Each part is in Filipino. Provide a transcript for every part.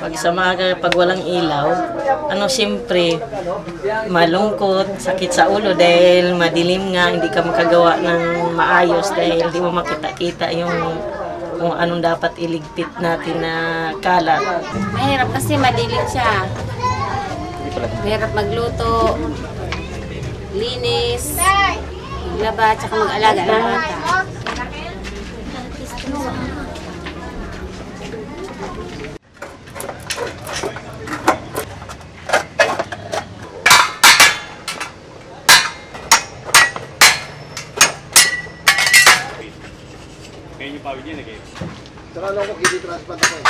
Pag sa mga, pag walang ilaw, siyempre, malungkot, sakit sa ulo dahil madilim nga, hindi ka makagawa ng maayos dahil hindi mo makita-kita yung kung anong dapat iligpit natin na kalat. Mahirap kasi madilim siya. Mahirap magluto, linis, maglaba, tsaka mag-alaga ng bata. Kayaknya Pak Wijin ya kayak. Terlalu kok gini transplant ako eh.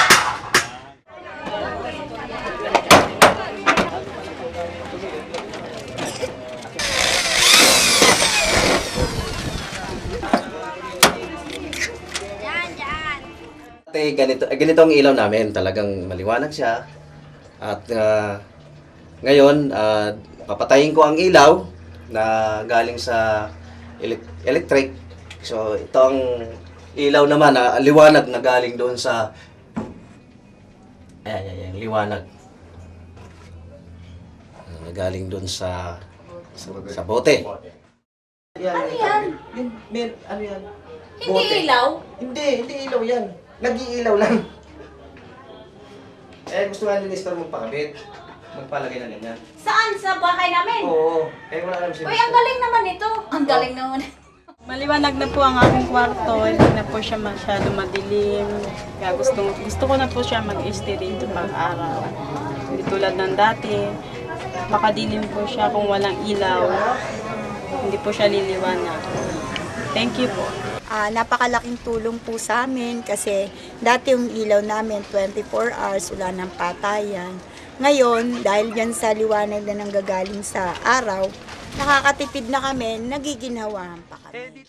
Ganito ang ilaw namin, talagang maliwanag siya. At ngayon, papatayin ko ang ilaw na galing sa electric. So ito ang ilaw naman na liwanag na galing doon sa ayan, liwanag. Galing doon sa bote. Ano yan? Ano yan? Hindi ilaw? Hindi ilaw yan. Nag-iilaw lang. Gusto nga ni Nestor magpakabit. Magpalagay na ganyan. Saan? Sa bahay namin? Oo. Wala alam siya. Uy, ang galing naman ito. Ang galing naman. Maliwanag na po ang aking kwarto, hindi na po siya masyado madilim. Kaya gusto ko na po siya mag-stay dito pang-araw. Hindi tulad ng dati, makadilim po siya kung walang ilaw. Hindi po siya liliwanag. Thank you po. Napakalaking tulong po sa amin kasi dati yung ilaw namin 24 hours, wala nang patayan. Ngayon, dahil dyan sa liwanag na nanggagaling sa araw, nakakatipid na kami, nagiginhawahan pa kami.